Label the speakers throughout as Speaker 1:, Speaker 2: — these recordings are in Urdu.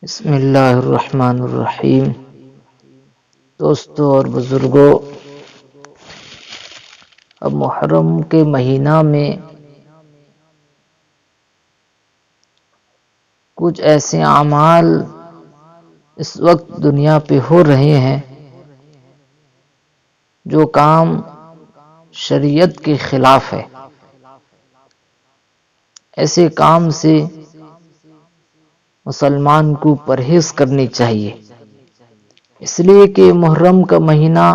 Speaker 1: بسم اللہ الرحمن الرحیم۔ دوستو اور بزرگوں، اب محرم کے مہینہ میں کچھ ایسے اعمال اس وقت دنیا پہ ہو رہے ہیں جو کام شریعت کے خلاف ہے۔ ایسے کام سے مسلمان کو پرہیز کرنی چاہیے، اس لیے کہ محرم کا مہینہ،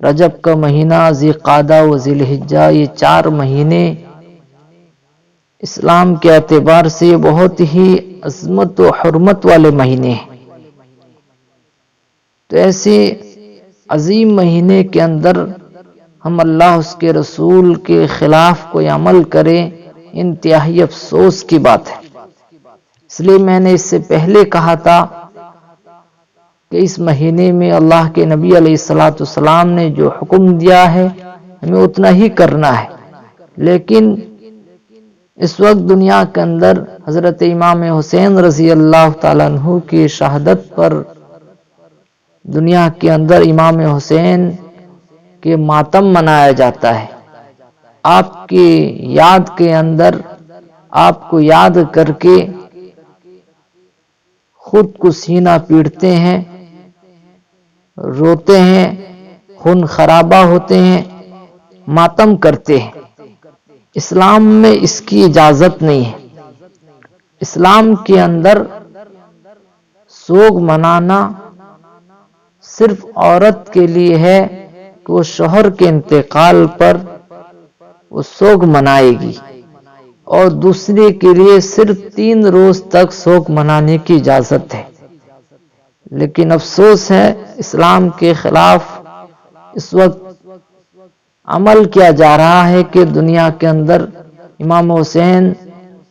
Speaker 1: رجب کا مہینہ، ذی قعدہ و ذی الحجہ، یہ 4 مہینے اسلام کے اعتبار سے بہت ہی عظمت و حرمت والے مہینے ہیں۔ تو ایسے عظیم مہینے کے اندر ہم اللہ اس کے رسول کے خلاف کوئی عمل کریں، انتہائی افسوس کی بات ہے۔ اس لیے میں نے اس سے پہلے کہا تھا کہ اس مہینے میں اللہ کے نبی علیہ السلام نے جو حکم دیا ہے ہمیں اتنا ہی کرنا ہے، لیکن اس وقت دنیا کے اندر حضرت امام حسین رضی اللہ تعالیٰ عنہ کی شہادت پر دنیا کے اندر امام حسین کے ماتم منایا جاتا ہے۔ آپ کی یاد کے اندر آپ کو یاد کر کے خود کو سینہ پیٹتے ہیں، روتے ہیں، خون خرابہ ہوتے ہیں، ماتم کرتے ہیں۔ اسلام میں اس کی اجازت نہیں ہے۔ اسلام کے اندر سوگ منانا صرف عورت کے لیے ہے کہ وہ شوہر کے انتقال پر وہ سوگ منائے گی، اور دوسرے کے لیے صرف 3 روز تک سوگ منانے کی اجازت ہے۔ لیکن افسوس ہے، اسلام کے خلاف اس وقت عمل کیا جا رہا ہے کہ دنیا کے اندر امام حسین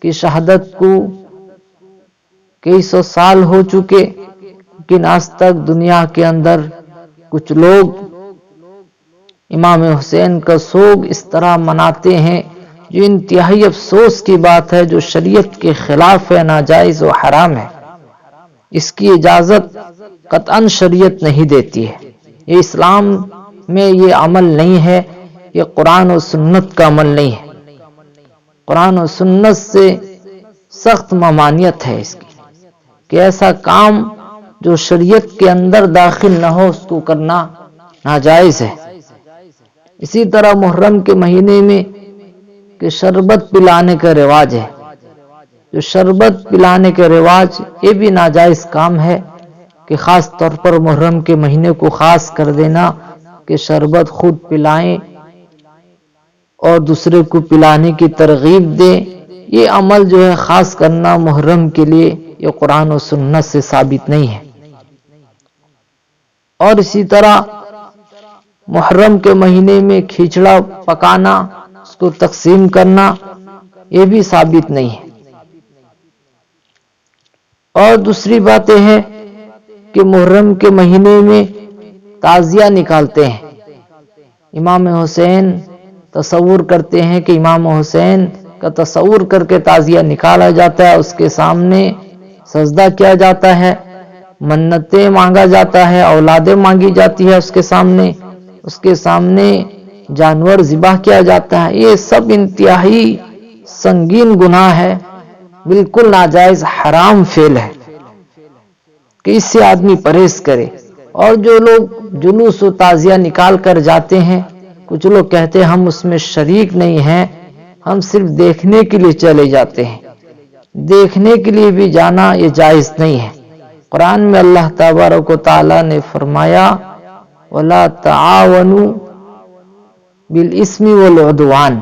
Speaker 1: کی شہادت کو کئی سو سال ہو چکے، لیکن آج تک دنیا کے اندر کچھ لوگ امام حسین کا سوگ اس طرح مناتے ہیں جو انتہائی افسوس کی بات ہے، جو شریعت کے خلاف ہے، ناجائز و حرام ہے۔ اس کی اجازت قطعاً شریعت نہیں دیتی ہے۔ یہ اسلام میں یہ عمل نہیں ہے، یہ قرآن و سنت کا عمل نہیں ہے۔ قرآن و سنت سے سخت ممانعت ہے اس کی کہ ایسا کام جو شریعت کے اندر داخل نہ ہو اس کو کرنا ناجائز ہے۔ اسی طرح محرم کے مہینے میں کہ شربت پلانے کا رواج ہے، جو شربت پلانے کا رواج یہ بھی ناجائز کام ہے کہ خاص طور پر محرم کے مہینے کو خاص کر دینا کہ شربت خود پلائیں اور دوسرے کو پلانے کی ترغیب دیں، یہ عمل جو ہے خاص کرنا محرم کے لیے، یہ قرآن و سنت سے ثابت نہیں ہے۔ اور اسی طرح محرم کے مہینے میں کھچڑا پکانا، اس کو تقسیم کرنا، یہ بھی ثابت نہیں ہے۔ اور دوسری بات یہ ہے کہ محرم کے مہینے میں تعزیہ نکالتے ہیں۔ امام حسین تصور کرتے ہیں کہ امام حسین کا تصور کر کے تعزیہ نکالا جاتا ہے، اس کے سامنے سجدہ کیا جاتا ہے، منتیں مانگا جاتا ہے، اولادیں مانگی جاتی ہے اس کے سامنے جانور ذبح کیا جاتا ہے۔ یہ سب انتہائی سنگین گناہ ہے، بالکل ناجائز حرام فعل ہے کہ اس سے آدمی پرہیز کرے۔ اور جو لوگ جلوس و تعزیہ نکال کر جاتے ہیں، کچھ لوگ کہتے ہیں ہم اس میں شریک نہیں ہیں، ہم صرف دیکھنے کے لیے چلے جاتے ہیں۔ دیکھنے کے لیے بھی جانا یہ جائز نہیں ہے۔ قرآن میں اللہ تبارک و تعالیٰ نے فرمایا وَلَا تَعَاوَنُوا بِالْإِثْمِ وَالْعُدْوَانِ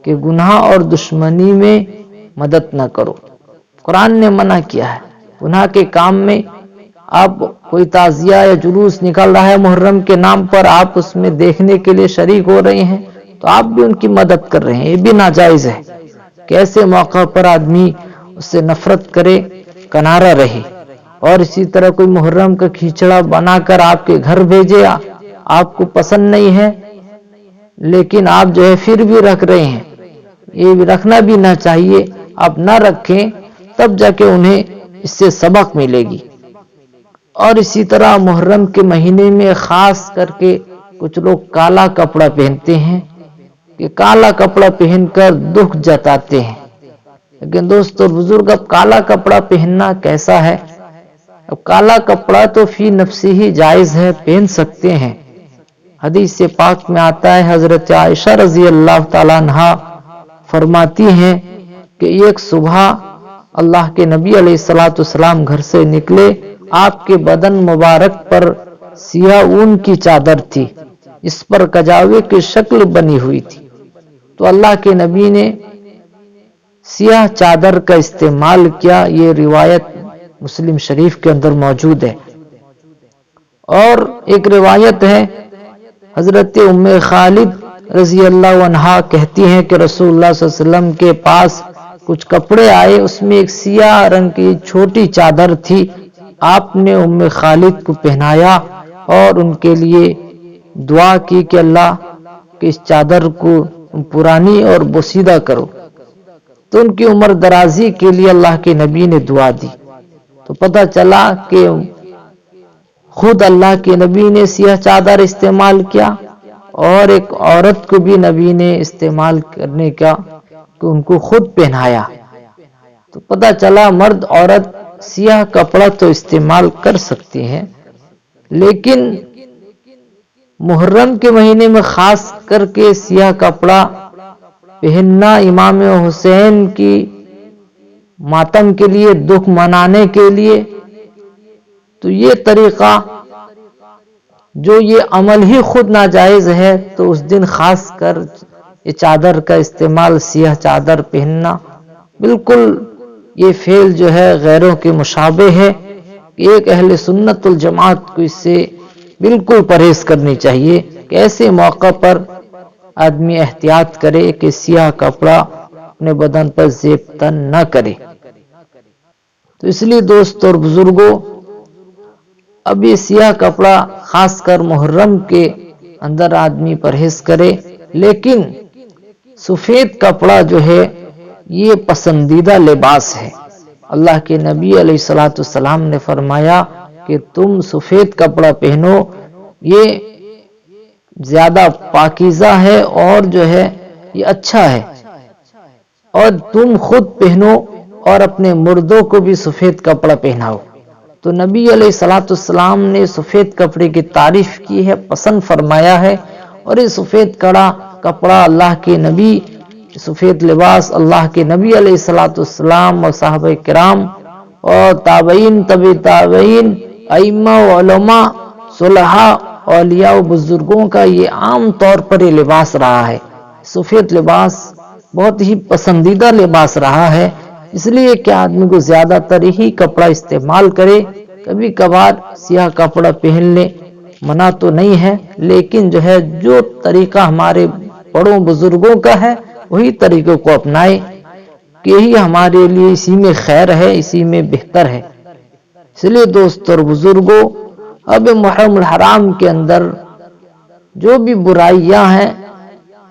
Speaker 1: کہ گناہ اور دشمنی میں مدد نہ کرو۔ قرآن نے منع کیا ہے گناہ کے کام میں۔ آپ کوئی تعزیہ یا جلوس نکل رہا ہے محرم کے نام پر، آپ اس میں دیکھنے کے لیے شریک ہو رہے ہیں تو آپ بھی ان کی مدد کر رہے ہیں، یہ بھی ناجائز ہے کہ ایسے موقع پر آدمی اس سے نفرت کرے، کنارہ رہے۔ اور اسی طرح کوئی محرم کا کھچڑا بنا کر آپ کے گھر بھیجے، آپ کو پسند نہیں ہے لیکن آپ جو ہے پھر بھی رکھ رہے ہیں، یہ رکھنا بھی نہ چاہیے۔ آپ نہ رکھیں، تب جا کے انہیں اس سے سبق ملے گی۔ اور اسی طرح محرم کے مہینے میں خاص کر کے کچھ لوگ کالا کپڑا پہنتے ہیں کہ کالا کپڑا پہن کر دکھ جتاتے ہیں۔ لیکن دوستو بزرگ، اب کالا کپڑا پہننا کیسا ہے؟ اب کالا کپڑا تو فی نفسی ہی جائز ہے، پہن سکتے ہیں۔ حدیث پاک میں آتا ہے، حضرت عائشہ رضی اللہ تعالیٰ عنہا فرماتی ہیں کہ ایک صبح اللہ کے نبی علیہ الصلوۃ والسلام گھر سے نکلے، آپ کے بدن مبارک پر سیاہ اون کی چادر تھی، اس پر کجاوے کی شکل بنی ہوئی تھی۔ تو اللہ کے نبی نے سیاہ چادر کا استعمال کیا۔ یہ روایت مسلم شریف کے اندر موجود ہے۔ اور ایک روایت ہے، حضرت ام خالد رضی اللہ عنہا کہتی ہیں کہ رسول اللہ صلی اللہ علیہ وسلم کے پاس کچھ کپڑے آئے، اس میں ایک سیاہ رنگ کی چھوٹی چادر تھی۔ آپ نے ام خالد کو پہنایا اور ان کے لیے دعا کی کہ اللہ کہ اس چادر کو پرانی اور بوسیدہ کرو۔ تو ان کی عمر درازی کے لیے اللہ کے نبی نے دعا دی۔ تو پتہ چلا کہ خود اللہ کے نبی نے سیاہ چادر استعمال کیا، اور ایک عورت کو بھی نبی نے استعمال کرنے کا کہ ان کو خود پہنایا۔ تو پتہ چلا مرد عورت سیاہ کپڑا تو استعمال کر سکتے ہیں، لیکن محرم کے مہینے میں خاص کر کے سیاہ کپڑا پہننا امام حسین کی ماتم کے لیے، دکھ منانے کے لیے، تو یہ طریقہ جو یہ عمل ہی خود ناجائز ہے، تو اس دن خاص کر یہ چادر کا استعمال، سیاہ چادر پہننا، بالکل یہ فعل جو ہے غیروں کے مشابہ ہے کہ ایک اہل سنت الجماعت کو اس سے بالکل پرہیز کرنی چاہیے کہ ایسے موقع پر آدمی احتیاط کرے کہ سیاہ کپڑا اپنے بدن پر زیب تن نہ کرے۔ تو اس لیے دوست اور بزرگوں، اب یہ سیاہ کپڑا خاص کر محرم کے اندر آدمی پرہیز کرے، لیکن سفید کپڑا جو ہے یہ پسندیدہ لباس ہے۔ اللہ کے نبی علیہ الصلوۃ والسلام نے فرمایا کہ تم سفید کپڑا پہنو، یہ زیادہ پاکیزہ ہے اور جو ہے یہ اچھا ہے، اور تم خود پہنو اور اپنے مردوں کو بھی سفید کپڑا پہناؤ۔ تو نبی علیہ الصلوۃ والسلام نے سفید کپڑے کی تعریف کی ہے، پسند فرمایا ہے، اور یہ سفید کپڑا اللہ کے نبی، سفید لباس اللہ کے نبی علیہ الصلوۃ والسلام اور صحابہ کرام اور تابعین، طبع تابعین، ائمہ و علماء، صلحاء، اولیاء و بزرگوں کا یہ عام طور پر یہ لباس رہا ہے۔ سفید لباس بہت ہی پسندیدہ لباس رہا ہے، اس لیے کہ آدمی کو زیادہ تر ہی کپڑا استعمال کرے، کبھی کبھار سیاہ کپڑا پہن لے، منع تو نہیں ہے، لیکن جو ہے جو طریقہ ہمارے بڑوں بزرگوں کا ہے وہی طریقوں کو اپنائے کہ یہی ہمارے لیے اسی میں خیر ہے، اسی میں بہتر ہے۔ اس لیے دوست اور بزرگوں، اب محرم الحرام کے اندر جو بھی برائیاں ہیں،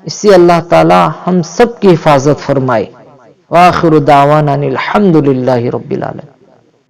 Speaker 1: اس سے اللہ تعالی ہم سب کی حفاظت فرمائے۔ وآخر دعوانا الحمد للہ رب العالمین۔